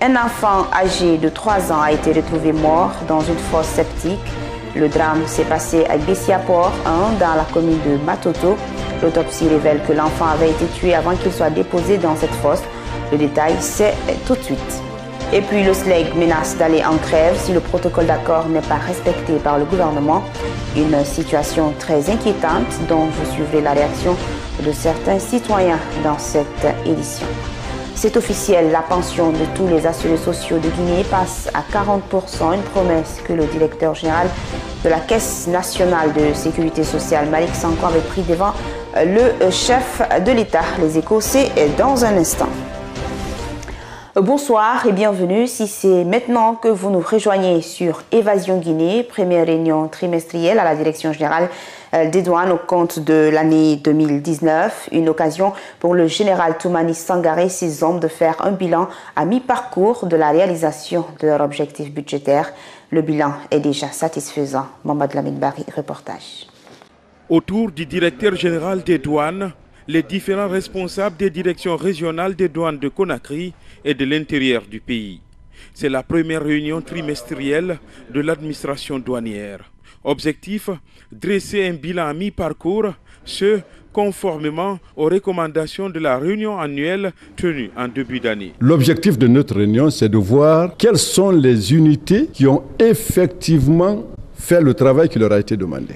Un enfant âgé de 3 ans a été retrouvé mort dans une fosse septique. Le drame s'est passé à Bessiaport 1 dans la commune de Matoto. L'autopsie révèle que l'enfant avait été tué avant qu'il soit déposé dans cette fosse. Le détail, c'est tout de suite. Et puis le SLEG menace d'aller en grève si le protocole d'accord n'est pas respecté par le gouvernement. Une situation très inquiétante dont vous suivrez la réaction de certains citoyens dans cette édition. C'est officiel, la pension de tous les assurés sociaux de Guinée passe à 40%, une promesse que le directeur général de la Caisse nationale de sécurité sociale, Malik Sanko, avait pris devant le chef de l'État. Les Échos, c'est dans un instant. Bonsoir et bienvenue. Si c'est maintenant que vous nous rejoignez sur Évasion Guinée, première réunion trimestrielle à la Direction générale des douanes au compte de l'année 2019. Une occasion pour le général Toumani Sangaré et ses hommes de faire un bilan à mi-parcours de la réalisation de leur objectif budgétaire. Le bilan est déjà satisfaisant. Mamadou Lamine Bari, reportage. Autour du directeur général des douanes, les différents responsables des directions régionales des douanes de Conakry et de l'intérieur du pays. C'est la première réunion trimestrielle de l'administration douanière. Objectif, dresser un bilan à mi-parcours, ce conformément aux recommandations de la réunion annuelle tenue en début d'année. L'objectif de notre réunion, c'est de voir quelles sont les unités qui ont effectivement fait le travail qui leur a été demandé,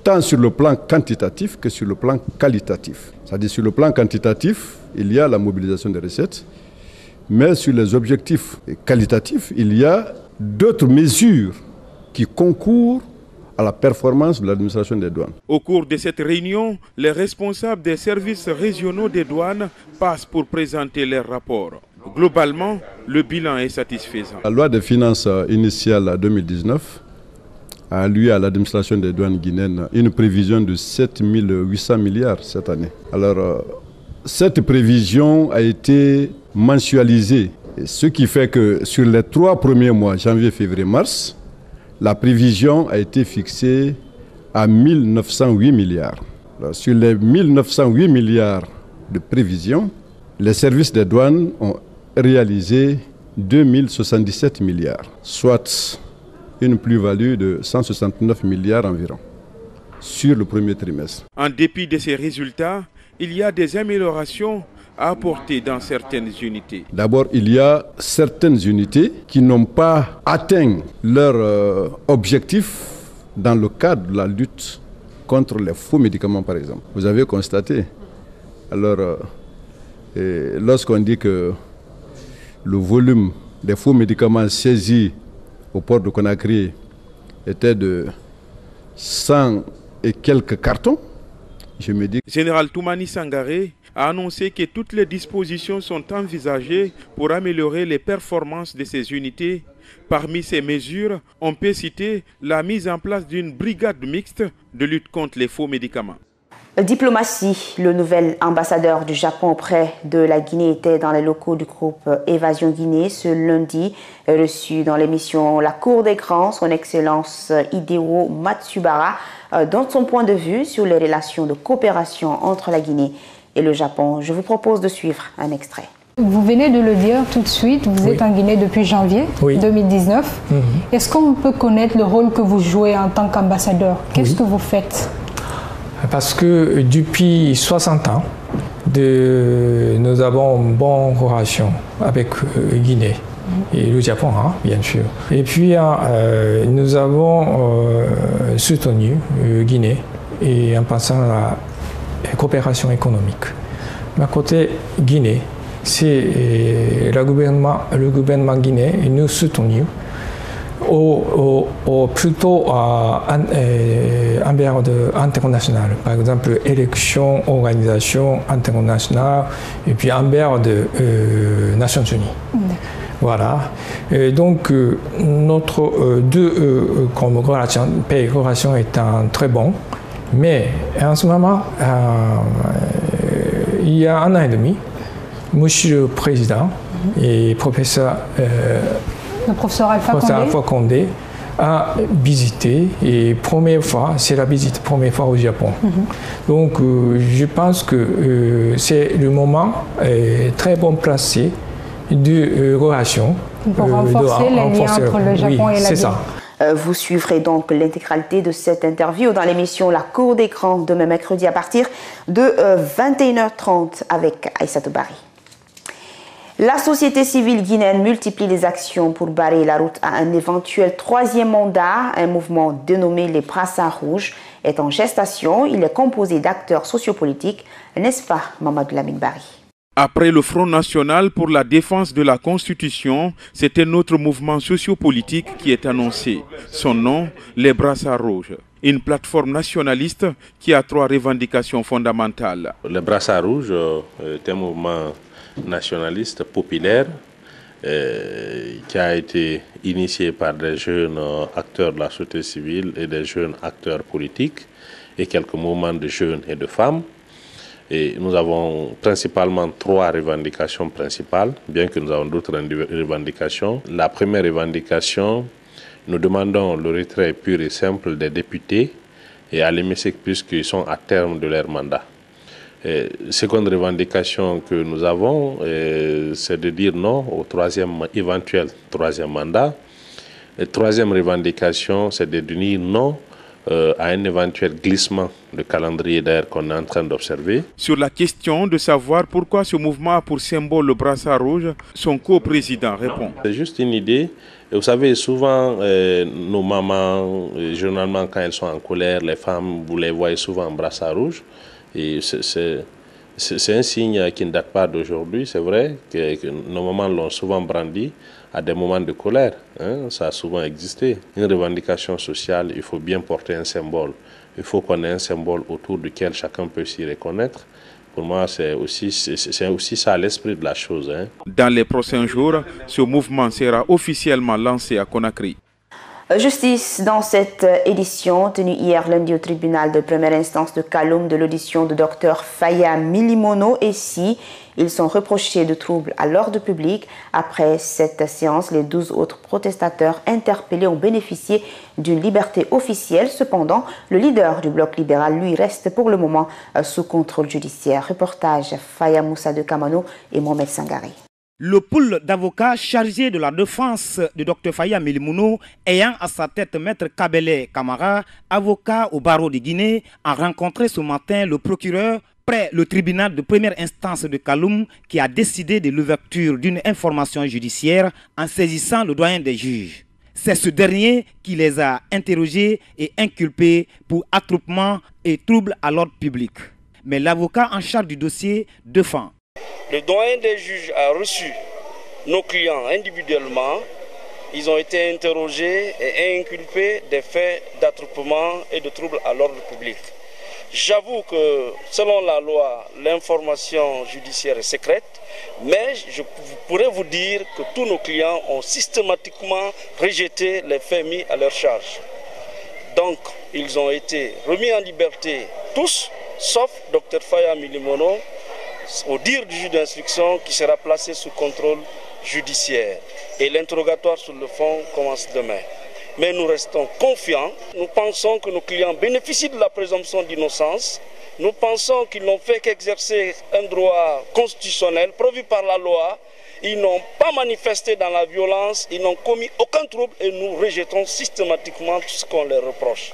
tant sur le plan quantitatif que sur le plan qualitatif. C'est-à-dire sur le plan quantitatif, il y a la mobilisation des recettes, mais sur les objectifs qualitatifs, il y a d'autres mesures qui concourent à la performance de l'administration des douanes. Au cours de cette réunion, les responsables des services régionaux des douanes passent pour présenter leurs rapports. Globalement, le bilan est satisfaisant. La loi des finances initiale 2019 a alloué à l'administration des douanes guinéennes une prévision de 7 800 milliards cette année. Alors, cette prévision a été mensualisée, ce qui fait que sur les 3 premiers mois, janvier, février, mars, la prévision a été fixée à 1908 milliards. Alors, sur les 1908 milliards de prévision, les services des douanes ont réalisé 2077 milliards, soit une plus-value de 169 milliards environ sur le premier trimestre. En dépit de ces résultats, il y a des améliorations à apporter dans certaines unités. D'abord, il y a certaines unités qui n'ont pas atteint leur objectif dans le cadre de la lutte contre les faux médicaments, par exemple. Vous avez constaté. Alors, lorsqu'on dit que le volume des faux médicaments saisis au port de Conakry était de 100 et quelques cartons, je me dis... Général Toumani Sangaré a annoncé que toutes les dispositions sont envisagées pour améliorer les performances de ces unités. Parmi ces mesures, on peut citer la mise en place d'une brigade mixte de lutte contre les faux médicaments. Diplomatie, le nouvel ambassadeur du Japon auprès de la Guinée était dans les locaux du groupe Évasion Guinée ce lundi, reçu dans l'émission La Cour des Grands, son Excellence Hideo Matsubara, donne son point de vue sur les relations de coopération entre la Guinée et le Japon. Je vous propose de suivre un extrait. Vous venez de le dire tout de suite, vous êtes en Guinée depuis janvier 2019. Est-ce qu'on peut connaître le rôle que vous jouez en tant qu'ambassadeur? Qu'est-ce que vous faites? Parce que depuis 60 ans, nous avons une bonne relation avec Guinée et le Japon, bien sûr. Et puis, nous avons soutenu Guinée et en pensant à la coopération économique. Mais à côté Guinée, c'est le gouvernement guinéen et nous soutenons plutôt envers international, par exemple élections, organisations internationales et puis envers des Nations Unies. Voilà. Et donc notre relation est très bon, mais en ce moment il y a 1 an et demi, Monsieur le Président et professeur le professeur Alpha Condé a visité et c'est la première fois au Japon. Donc je pense que c'est le moment très bon placé de relations. Pour renforcer les liens entre le Japon et la Guinée. C'est ça. Vous suivrez donc l'intégralité de cette interview dans l'émission La Cour d'écran demain mercredi à partir de 21h30 avec Aïssatou Bari. La société civile guinéenne multiplie les actions pour barrer la route à un éventuel troisième mandat. Un mouvement dénommé les Brassards Rouges est en gestation. Il est composé d'acteurs sociopolitiques, n'est-ce pas, Mamadou Lamine Bari? Après le Front national pour la défense de la Constitution, c'est un autre mouvement sociopolitique qui est annoncé. Son nom, les Brassards Rouges. Une plateforme nationaliste qui a 3 revendications fondamentales. Les Brassards Rouges est un mouvement nationaliste populaire qui a été initié par des jeunes acteurs de la société civile et des jeunes acteurs politiques et quelques mouvements de jeunes et de femmes. Et nous avons principalement 3 revendications principales, bien que nous avons d'autres revendications. La première revendication, nous demandons le retrait pur et simple des députés et à l'hémicycle puisqu'ils sont à terme de leur mandat. Seconde revendication que nous avons, c'est de dire non au éventuel troisième mandat. Et troisième revendication, c'est de dire non à un éventuel glissement de calendrier d'air qu'on est en train d'observer. Sur la question de savoir pourquoi ce mouvement a pour symbole le brassard rouge, son co-président répond. C'est juste une idée. Et vous savez, souvent, nos mamans, généralement quand elles sont en colère, les femmes, vous les voyez souvent en brassard rouge. Et c'est un signe qui ne date pas d'aujourd'hui. C'est vrai que nos mamans l'ont souvent brandi à des moments de colère. Ça a souvent existé. Une revendication sociale, il faut bien porter un symbole. Il faut qu'on ait un symbole autour duquel chacun peut s'y reconnaître. Pour moi, c'est aussi ça l'esprit de la chose. Dans les prochains jours, ce mouvement sera officiellement lancé à Conakry. Justice dans cette édition tenue hier lundi au tribunal de première instance de Kaloum de l'audition de Dr Faya Milimono et si ils sont reprochés de troubles à l'ordre public. Après cette séance, les 12 autres protestateurs interpellés ont bénéficié d'une liberté officielle. Cependant, le leader du bloc libéral, lui, reste pour le moment sous contrôle judiciaire. Reportage Faya Moussa de Kamano et Mohamed Sangari. Le pool d'avocats chargé de la défense de Dr Faya Milimono, ayant à sa tête Maître Kabele Kamara, avocat au barreau de Guinée, a rencontré ce matin le procureur près le tribunal de première instance de Kaloum qui a décidé de l'ouverture d'une information judiciaire en saisissant le doyen des juges. C'est ce dernier qui les a interrogés et inculpés pour attroupement et trouble à l'ordre public. Mais l'avocat en charge du dossier défend. Le doyen des juges a reçu nos clients individuellement. Ils ont été interrogés et inculpés des faits d'attroupement et de troubles à l'ordre public. J'avoue que selon la loi, l'information judiciaire est secrète, mais je pourrais vous dire que tous nos clients ont systématiquement rejeté les faits mis à leur charge. Donc, ils ont été remis en liberté tous, sauf Dr Faya Milimono, au dire du juge d'instruction qui sera placé sous contrôle judiciaire. Et l'interrogatoire sur le fond commence demain. Mais nous restons confiants. Nous pensons que nos clients bénéficient de la présomption d'innocence. Nous pensons qu'ils n'ont fait qu'exercer un droit constitutionnel prévu par la loi. Ils n'ont pas manifesté dans la violence, ils n'ont commis aucun trouble et nous rejetons systématiquement tout ce qu'on leur reproche.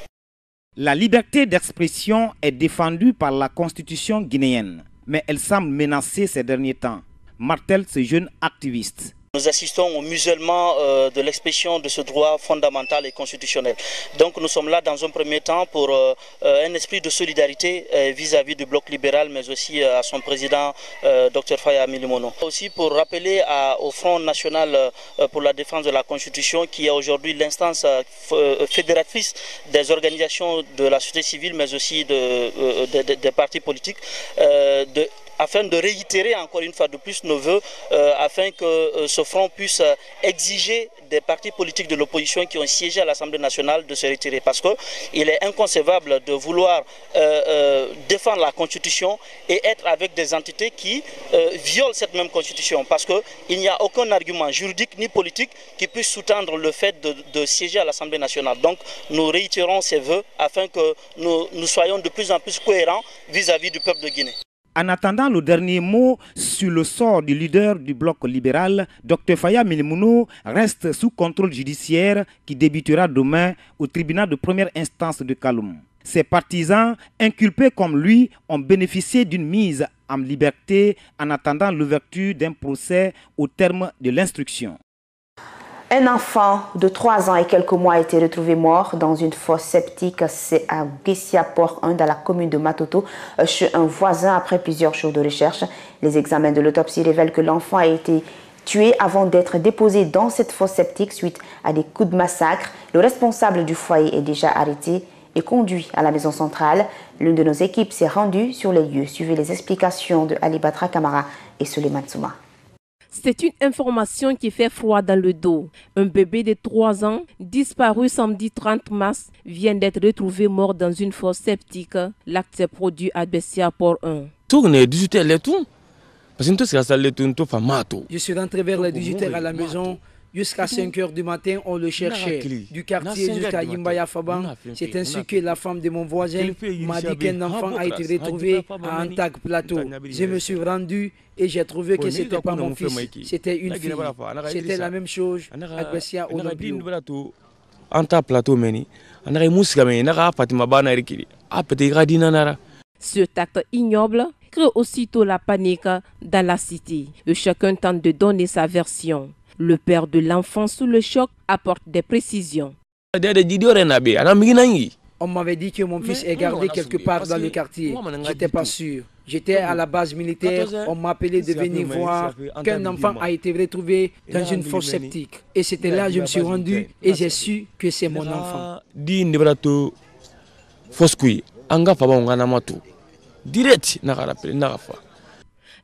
La liberté d'expression est défendue par la Constitution guinéenne, mais elle semble menacée ces derniers temps, martèle ce jeune activiste. Nous assistons au musellement de l'expression de ce droit fondamental et constitutionnel. Donc nous sommes là dans un premier temps pour un esprit de solidarité vis-à-vis du bloc libéral, mais aussi à son président, Dr Faya Milimono. Aussi pour rappeler au Front national pour la défense de la Constitution, qui est aujourd'hui l'instance fédératrice des organisations de la société civile, mais aussi des partis politiques, afin de réitérer encore une fois de plus nos voeux, afin que ce front puisse exiger des partis politiques de l'opposition qui ont siégé à l'Assemblée nationale de se retirer. Parce qu'il est inconcevable de vouloir défendre la Constitution et être avec des entités qui violent cette même Constitution. Parce qu'il n'y a aucun argument juridique ni politique qui puisse sous-tendre le fait de siéger à l'Assemblée nationale. Donc nous réitérons ces voeux afin que nous soyons de plus en plus cohérents vis-à-vis du peuple de Guinée. En attendant le dernier mot sur le sort du leader du bloc libéral, Dr Faya Milimono reste sous contrôle judiciaire qui débutera demain au tribunal de première instance de Kaloum. Ses partisans, inculpés comme lui, ont bénéficié d'une mise en liberté en attendant l'ouverture d'un procès au terme de l'instruction. Un enfant de 3 ans et quelques mois a été retrouvé mort dans une fosse septique à Guessia-Port 1 dans la commune de Matoto chez un voisin après plusieurs jours de recherche. Les examens de l'autopsie révèlent que l'enfant a été tué avant d'être déposé dans cette fosse septique suite à des coups de massacre. Le responsable du foyer est déjà arrêté et conduit à la maison centrale. L'une de nos équipes s'est rendue sur les lieux. Suivez les explications de Ali Batra Kamara et Suleiman Souma. C'est une information qui fait froid dans le dos. Un bébé de 3 ans, disparu samedi 30 mars, vient d'être retrouvé mort dans une fosse septique. L'acte s'est produit à Guessia-Port 1. Je suis rentré vers les 18h à la maison. Jusqu'à 5h du matin, on le cherchait. Du quartier jusqu'à Yimbaya Faban. C'est ainsi que la femme de mon voisin m'a dit qu'un enfant a été retrouvé à Antak Plateau. Je me suis rendu et j'ai trouvé que ce n'était pas mon fils, c'était une fille. C'était la même chose à Guessia au Nobio. Cet acte ignoble crée aussitôt la panique dans la cité. Et chacun tente de donner sa version. Le père de l'enfant sous le choc apporte des précisions. On m'avait dit que mon fils est gardé quelque part dans le quartier. J'étais pas sûr. J'étais à la base militaire. On m'a appelé de venir voir qu'un enfant a été retrouvé dans une fosse septique. Et c'était là que je me suis rendu et j'ai su que c'est mon enfant.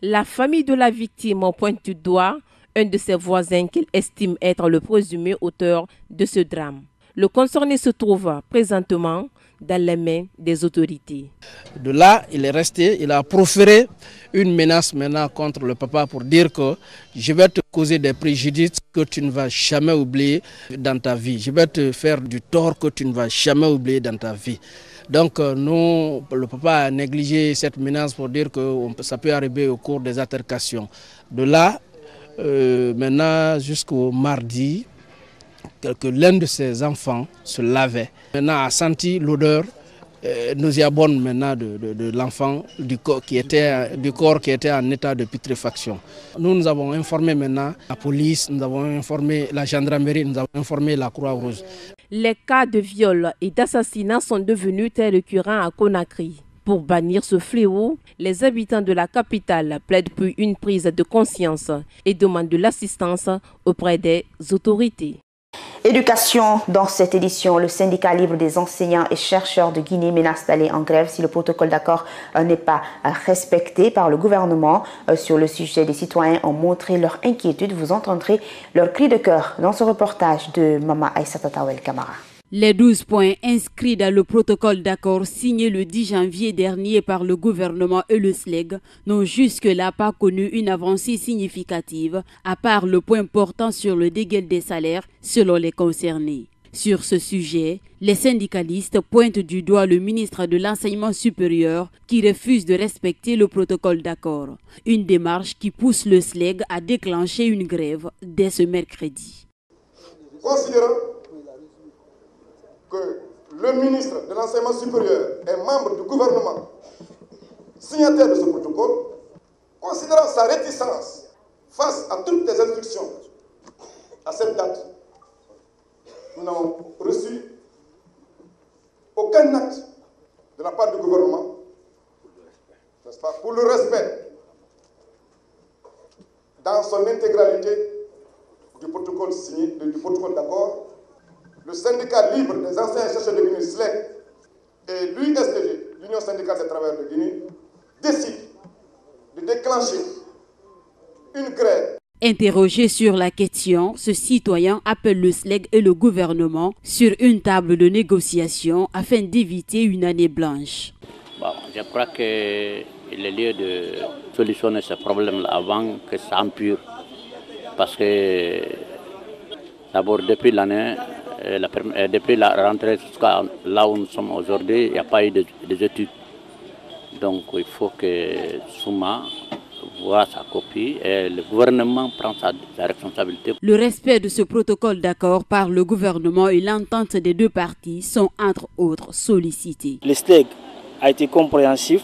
La famille de la victime pointe du doigt un de ses voisins qu'il estime être le présumé auteur de ce drame. Le concerné se trouve présentement dans les mains des autorités. De là, il est resté, il a proféré une menace maintenant contre le papa pour dire que je vais te causer des préjudices que tu ne vas jamais oublier dans ta vie. Je vais te faire du tort que tu ne vas jamais oublier dans ta vie. Donc nous, le papa a négligé cette menace pour dire que ça peut arriver au cours des altercations. De là, maintenant jusqu'au mardi, que l'un de ses enfants se lavait. Maintenant a senti l'odeur nauséabonde maintenant de l'enfant, du corps qui était en état de putréfaction. Nous avons informé maintenant la police, nous avons informé la gendarmerie, nous avons informé la Croix-Rouge. Les cas de viol et d'assassinat sont devenus très récurrents à Conakry. Pour bannir ce fléau, les habitants de la capitale plaident pour une prise de conscience et demandent de l'assistance auprès des autorités. Éducation, dans cette édition, le syndicat libre des enseignants et chercheurs de Guinée menace d'aller en grève si le protocole d'accord n'est pas respecté par le gouvernement. Sur le sujet, des citoyens ont montré leur inquiétude. Vous entendrez leur cri de cœur dans ce reportage de Mama Aïssata Tawel Kamara. Les 12 points inscrits dans le protocole d'accord signé le 10 janvier dernier par le gouvernement et le SLEG n'ont jusque-là pas connu une avancée significative, à part le point portant sur le dégel des salaires selon les concernés. Sur ce sujet, les syndicalistes pointent du doigt le ministre de l'Enseignement supérieur qui refuse de respecter le protocole d'accord. Une démarche qui pousse le SLEG à déclencher une grève dès ce mercredi. Considérant que le ministre de l'Enseignement supérieur est membre du gouvernement, signataire de ce protocole, considérant sa réticence face à toutes les instructions à cette date, nous n'avons reçu aucun acte de la part du gouvernement, n'est-ce pas, pour le respect dans son intégralité du protocole signé, du protocole d'accord. Le syndicat libre des enseignants et chercheurs de Guinée, SLEG, et l'USTG, l'Union syndicale des travailleurs de Guinée, décident de déclencher une grève. Interrogé sur la question, ce citoyen appelle le SLEG et le gouvernement sur une table de négociation afin d'éviter une année blanche. Bon, je crois qu'il est lieu de solutionner ce problème avant que ça empire. Parce que d'abord, depuis l'année, depuis la rentrée jusqu'à là où nous sommes aujourd'hui, il n'y a pas eu d'études. Donc il faut que Souma voit sa copie et le gouvernement prend sa responsabilité. Le respect de ce protocole d'accord par le gouvernement et l'entente des deux parties sont entre autres sollicités. Le SLEG a été compréhensif,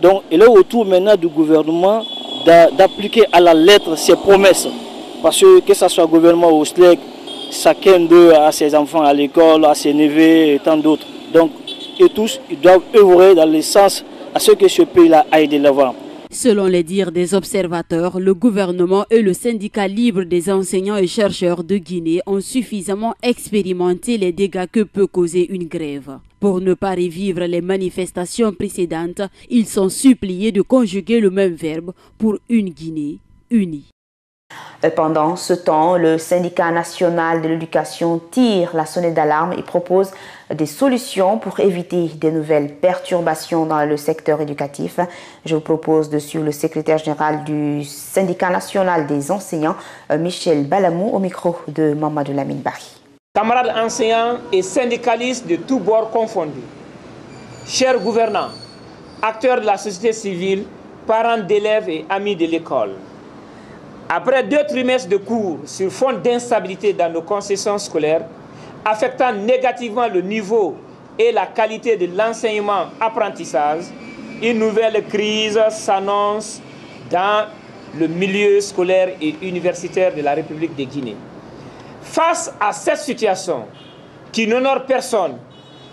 donc il est au tour maintenant du gouvernement d'appliquer à la lettre ses promesses. Parce que ce soit le gouvernement ou le SLEG, chacun d'eux a ses enfants à l'école, a ses neveux et tant d'autres. Donc, et tous, ils doivent œuvrer dans le sens à ce que ce pays-là aille de l'avant. Selon les dires des observateurs, le gouvernement et le syndicat libre des enseignants et chercheurs de Guinée ont suffisamment expérimenté les dégâts que peut causer une grève. Pour ne pas revivre les manifestations précédentes, ils sont suppliés de conjuguer le même verbe pour une Guinée unie. Pendant ce temps, le syndicat national de l'éducation tire la sonnette d'alarme et propose des solutions pour éviter de nouvelles perturbations dans le secteur éducatif. Je vous propose de suivre le secrétaire général du syndicat national des enseignants, Michel Balamou, au micro de Mamadou Lamine Bari. Camarades enseignants et syndicalistes de tous bords confondus, chers gouvernants, acteurs de la société civile, parents d'élèves et amis de l'école, après 2 trimestres de cours sur fond d'instabilité dans nos concessions scolaires, affectant négativement le niveau et la qualité de l'enseignement-apprentissage, une nouvelle crise s'annonce dans le milieu scolaire et universitaire de la République de Guinée. Face à cette situation qui n'honore personne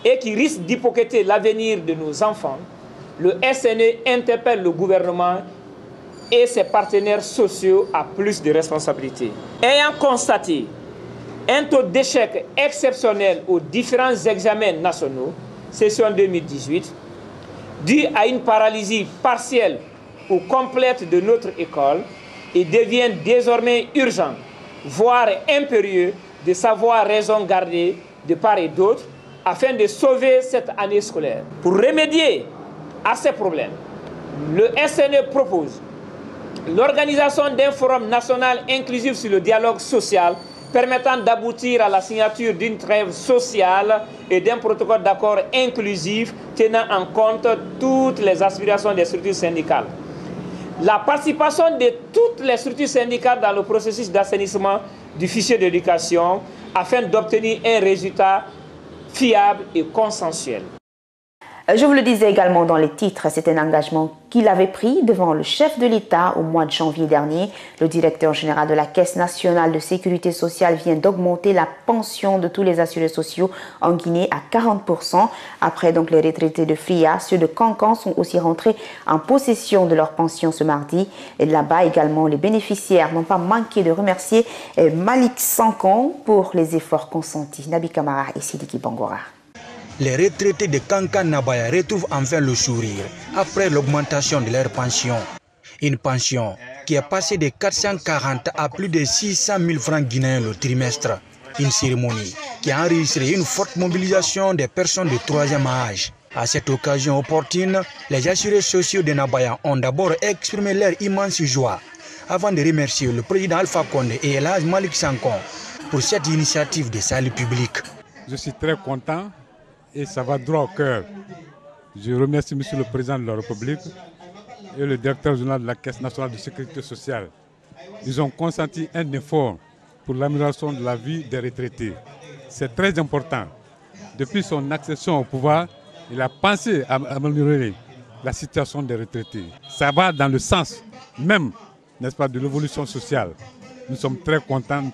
et qui risque d'hypothéquer l'avenir de nos enfants, le SNE interpelle le gouvernement et ses partenaires sociaux à plus de responsabilités. Ayant constaté un taux d'échec exceptionnel aux différents examens nationaux, session 2018, dû à une paralysie partielle ou complète de notre école, il devient désormais urgent, voire impérieux, de savoir raison garder de part et d'autre afin de sauver cette année scolaire. Pour remédier à ces problèmes, le SNE propose l'organisation d'un forum national inclusif sur le dialogue social permettant d'aboutir à la signature d'une trêve sociale et d'un protocole d'accord inclusif tenant en compte toutes les aspirations des structures syndicales. La participation de toutes les structures syndicales dans le processus d'assainissement du fichier d'éducation afin d'obtenir un résultat fiable et consensuel. Je vous le disais également dans les titres, c'est un engagement qu'il avait pris devant le chef de l'État au mois de janvier dernier. Le directeur général de la Caisse nationale de sécurité sociale vient d'augmenter la pension de tous les assurés sociaux en Guinée à 40%. Après donc les retraités de FRIA, ceux de Cancan sont aussi rentrés en possession de leur pension ce mardi. Et là-bas également, les bénéficiaires n'ont pas manqué de remercier Malik Sankon pour les efforts consentis. Nabi Kamara et Sidiki Bangora. Les retraités de Kankan Nabaya retrouvent enfin le sourire après l'augmentation de leur pension. Une pension qui est passée de 440 à plus de 600 000 francs guinéens le trimestre. Une cérémonie qui a enregistré une forte mobilisation des personnes de 3e âge. À cette occasion opportune, les assurés sociaux de Nabaya ont d'abord exprimé leur immense joie avant de remercier le président Alpha Condé et Elhadj Malik Sankon pour cette initiative de salut public. Je suis très content. Et ça va droit au cœur. Je remercie M. le Président de la République et le directeur général de la Caisse nationale de sécurité sociale. Ils ont consenti un effort pour l'amélioration de la vie des retraités. C'est très important. Depuis son accession au pouvoir, il a pensé à améliorer la situation des retraités. Ça va dans le sens même, n'est-ce pas, de l'évolution sociale. Nous sommes très contents,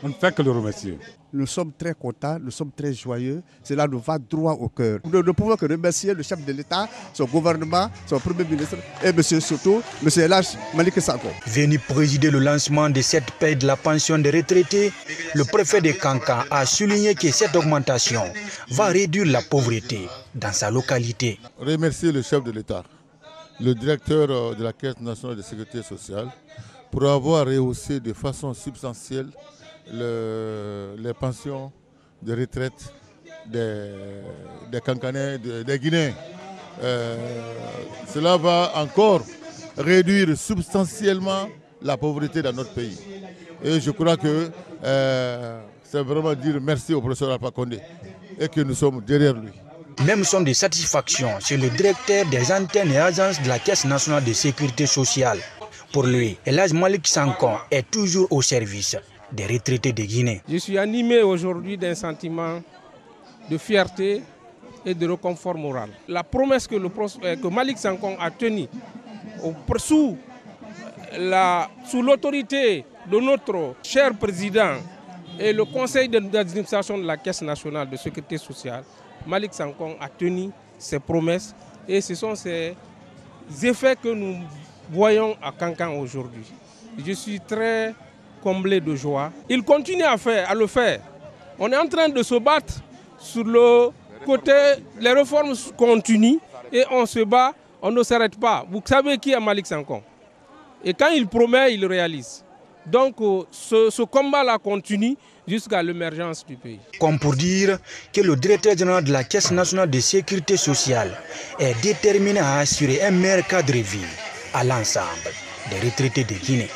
On ne fait que le remercier. Nous sommes très contents, nous sommes très joyeux. Cela nous va droit au cœur. Nous ne pouvons que remercier le chef de l'État, son gouvernement, son Premier ministre et surtout M. Elhadj Malik Sankon. Venu présider le lancement de cette paie de la pension des retraités, le préfet de Kankan a souligné que cette augmentation va réduire la pauvreté dans sa localité. Remercier le chef de l'État, le directeur de la Caisse nationale de sécurité sociale, pour avoir rehaussé de façon substantielle les pensions de retraite des Kankanais, des Guinéens. Cela va encore réduire substantiellement la pauvreté dans notre pays. Et je crois que c'est vraiment dire merci au professeur Alpha Condé et que nous sommes derrière lui. Même son de satisfaction chez le directeur des antennes et agences de la Caisse nationale de sécurité sociale. Pour lui, Elhadj Malick Sankon est toujours au service des retraités de Guinée. Je suis animé aujourd'hui d'un sentiment de fierté et de réconfort moral. La promesse que Malick Sankon a tenue sous l'autorité de notre cher président et le conseil d'administration de la Caisse nationale de sécurité sociale, Malick Sankon a tenu ses promesses et ce sont ces effets que nous voyons à Kankan aujourd'hui. Je suis très comblé de joie. Il continue à le faire. On est en train de se battre sur le côté, les réformes continuent et on se bat, on ne s'arrête pas. Vous savez qui est Malick Sankon? Et quand il promet, il réalise. Donc ce combat-là continue jusqu'à l'émergence du pays. Comme pour dire que le directeur général de la Caisse nationale de sécurité sociale est déterminé à assurer un meilleur cadre de vie à l'ensemble des retraités de Guinée.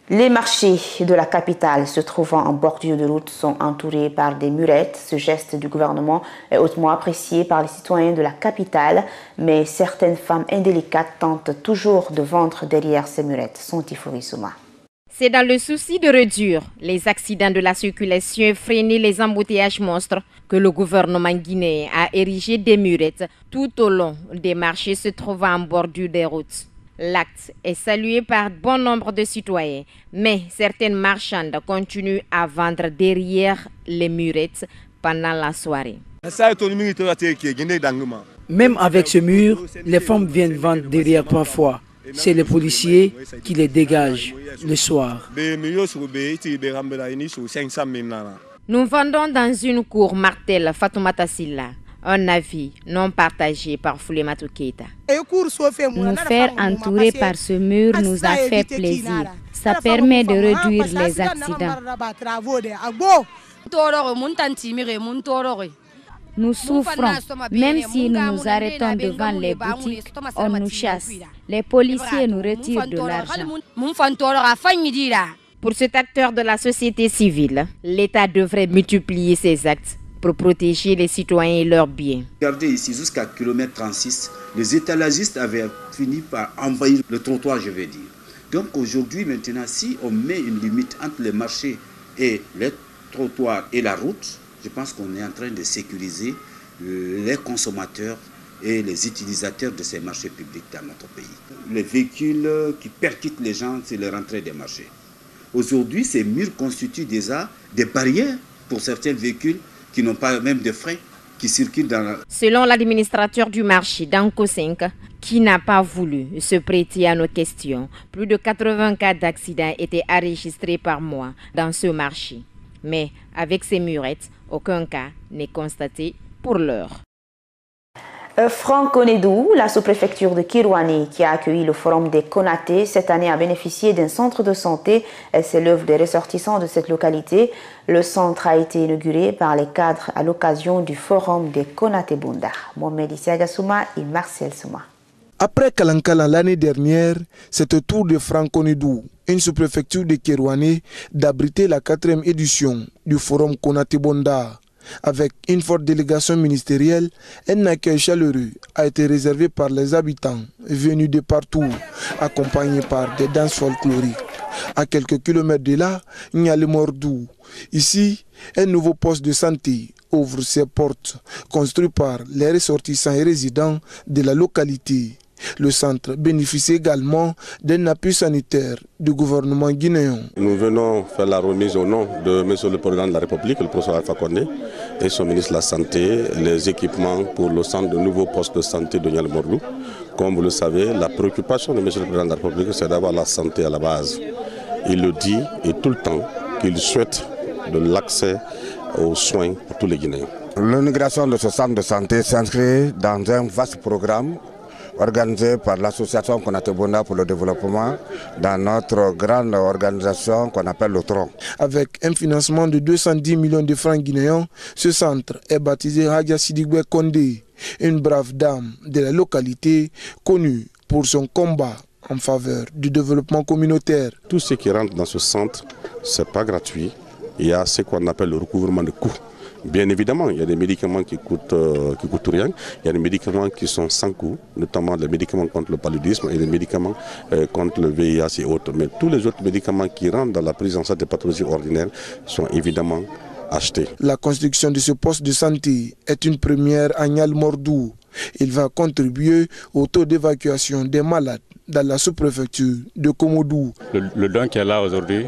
Les marchés de la capitale se trouvant en bordure de route sont entourés par des murettes. Ce geste du gouvernement est hautement apprécié par les citoyens de la capitale, mais certaines femmes indélicates tentent toujours de vendre derrière ces murettes. Sontifori Souma. C'est dans le souci de réduire les accidents de la circulation et freiner les embouteillages monstres que le gouvernement guinéen a érigé des murettes tout au long des marchés se trouvant en bordure des routes. L'acte est salué par bon nombre de citoyens, mais certaines marchandes continuent à vendre derrière les murettes pendant la soirée. Même avec ce mur, les femmes viennent vendre derrière parfois. C'est les policiers qui les dégagent le soir. Nous vendons dans une cour, martèle Fatoumata Silla. Un avis non partagé par Foulématou Keïta. Nous faire entourer par ce mur nous a fait plaisir. Ça permet de réduire les accidents. Nous souffrons, même si nous nous arrêtons devant les boutiques, on nous chasse. Les policiers nous retirent de l'argent. Pour cet acteur de la société civile, l'État devrait multiplier ses actes pour protéger les citoyens et leurs biens. Regardez ici, jusqu'à kilomètre 36, les étalagistes avaient fini par envahir le trottoir, je vais dire. Donc aujourd'hui, maintenant, si on met une limite entre les marchés et les trottoirs et la route, je pense qu'on est en train de sécuriser les consommateurs et les utilisateurs de ces marchés publics dans notre pays. Les véhicules qui percutent les gens, c'est leur entrée des marchés. Aujourd'hui, ces murs constituent déjà des barrières pour certains véhicules qui n'ont pas même de freins, qui circulent dans la... Selon l'administrateur du marché, Danko 5, qui n'a pas voulu se prêter à nos questions, plus de 80 cas d'accidents étaient enregistrés par mois dans ce marché. Mais avec ces murettes, aucun cas n'est constaté pour l'heure. Franck Onedou, la sous-préfecture de Kirwani, qui a accueilli le forum des Konaté, cette année a bénéficié d'un centre de santé. C'est l'œuvre des ressortissants de cette localité. Le centre a été inauguré par les cadres à l'occasion du forum des Konaté Bunda. Mohamed Isiaga Souma et Marcel Souma. Après Kalankala l'année dernière, c'est au tour de Franck Onedou, une sous-préfecture de Kirwani, d'abriter la 4e édition du forum Konaté Bunda. Avec une forte délégation ministérielle, un accueil chaleureux a été réservé par les habitants venus de partout, accompagnés par des danses folkloriques. À quelques kilomètres de là, Nyale Mordou. Ici, un nouveau poste de santé ouvre ses portes, construit par les ressortissants et résidents de la localité. Le centre bénéficie également d'un appui sanitaire du gouvernement guinéen. Nous venons faire la remise au nom de M. le Président de la République, le professeur Alpha Condé, et son ministre de la Santé, les équipements pour le centre de nouveaux postes de santé de Nyale Mordou. Comme vous le savez, la préoccupation de M. le Président de la République, c'est d'avoir la santé à la base. Il le dit et tout le temps qu'il souhaite de l'accès aux soins pour tous les Guinéens. L'inauguration de ce centre de santé s'inscrit dans un vaste programme organisé par l'association Konaté Bunda pour le développement dans notre grande organisation qu'on appelle le TRON. Avec un financement de 210 millions de francs guinéens, ce centre est baptisé Hadja Sidibé Kondé, une brave dame de la localité connue pour son combat en faveur du développement communautaire. Tout ce qui rentre dans ce centre, ce n'est pas gratuit. Il y a ce qu'on appelle le recouvrement de coûts. Bien évidemment, il y a des médicaments qui coûtent rien. Il y a des médicaments qui sont sans coût, notamment les médicaments contre le paludisme et les médicaments contre le VIH et autres. Mais tous les autres médicaments qui rentrent dans la prise en charge des pathologies ordinaires sont évidemment achetés. La construction de ce poste de santé est une première à Nial-Mordou. Il va contribuer au taux d'évacuation des malades dans la sous-préfecture de Komodou. Le don qui est là aujourd'hui,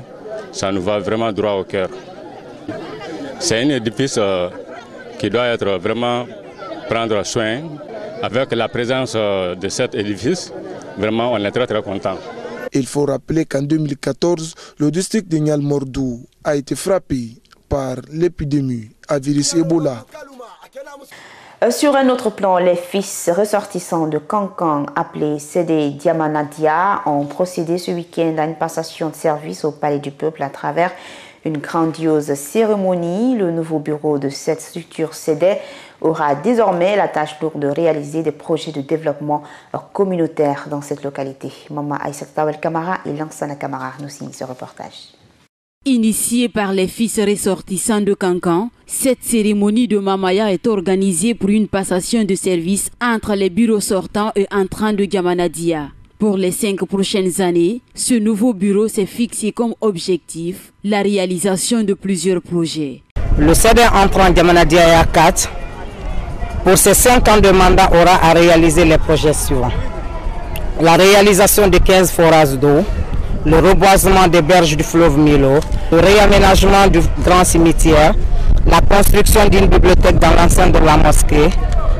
ça nous va vraiment droit au cœur. C'est un édifice qui doit être vraiment prendre soin. Avec la présence de cet édifice, vraiment on est très content. Il faut rappeler qu'en 2014, le district de Nial-Mordou a été frappé par l'épidémie à virus Ebola. Sur un autre plan, les fils ressortissants de Kankan, appelés Sédé Diamanadia, ont procédé ce week-end à une passation de service au Palais du Peuple à travers une grandiose cérémonie. Le nouveau bureau de cette structure Sédé aura désormais la tâche lourde de réaliser des projets de développement communautaire dans cette localité. Maman Aïssata Tawel Kamara et Lansana Kamara nous signent ce reportage. Initiée par les fils ressortissants de Kankan, cette cérémonie de Mamaya est organisée pour une passation de service entre les bureaux sortants et entrants de Diamanadia. Pour les 5 prochaines années, ce nouveau bureau s'est fixé comme objectif la réalisation de plusieurs projets. Le CD entrant Diamanadia 4, pour ces 5 ans de mandat, aura à réaliser les projets suivants. La réalisation de 15 forages d'eau, le reboisement des berges du fleuve Milo, le réaménagement du grand cimetière, la construction d'une bibliothèque dans l'enceinte de la mosquée,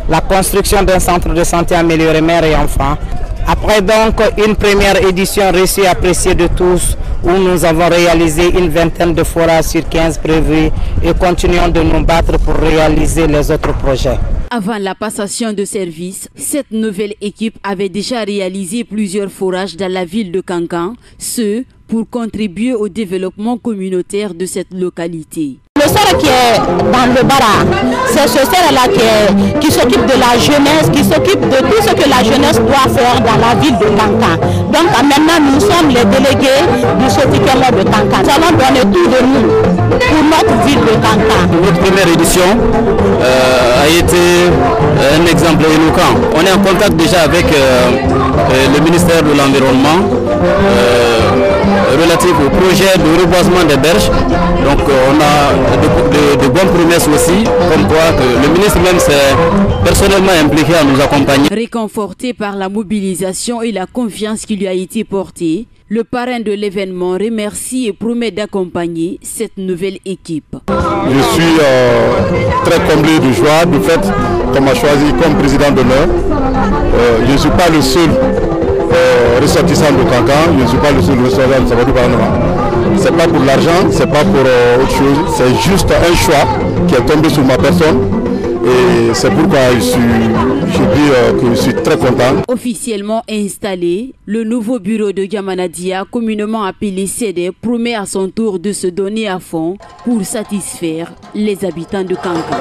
la construction d'un centre de santé amélioré mères et enfants. Après donc une première édition reçue et appréciée de tous, où nous avons réalisé une vingtaine de forages sur 15 prévus et continuons de nous battre pour réaliser les autres projets. Avant la passation de service, cette nouvelle équipe avait déjà réalisé plusieurs forages dans la ville de Kankan, ce pour contribuer au développement communautaire de cette localité. Le sœur qui est dans le bara, c'est ce sœur-là qui s'occupe de la jeunesse, qui s'occupe de tout ce que la jeunesse doit faire dans la ville de Kankan. Donc maintenant, nous sommes les délégués du Sotikemo de Kankan. Nous allons donner tout de nous pour notre ville de Kankan. Notre première édition a été un exemple éloquent. On est en contact déjà avec le ministère de l'Environnement relatif au projet de reboisement des berges. Donc on a de bonnes promesses aussi, comme quoi que le ministre même s'est personnellement impliqué à nous accompagner. Réconforté par la mobilisation et la confiance qui lui a été portée, le parrain de l'événement remercie et promet d'accompagner cette nouvelle équipe. Je suis très comblé de joie du fait qu'on m'a choisi comme président d'honneur. Je ne suis pas le seul ressortissant de Kankan, je ne suis pas le seul ressortissant de Sabadou Parlement. Ce n'est pas pour l'argent, ce n'est pas pour autre chose, c'est juste un choix qui est tombé sur ma personne. Et c'est pourquoi je dis que je suis très content. Officiellement installé, le nouveau bureau de Diamanadia, communément appelé CD, promet à son tour de se donner à fond pour satisfaire les habitants de Kankan.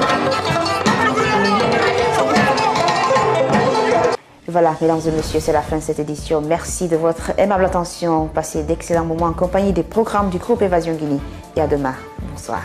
Voilà, mesdames et messieurs, c'est la fin de cette édition. Merci de votre aimable attention. Passez d'excellents moments en compagnie des programmes du groupe Évasion Guinée. Et à demain. Bonsoir.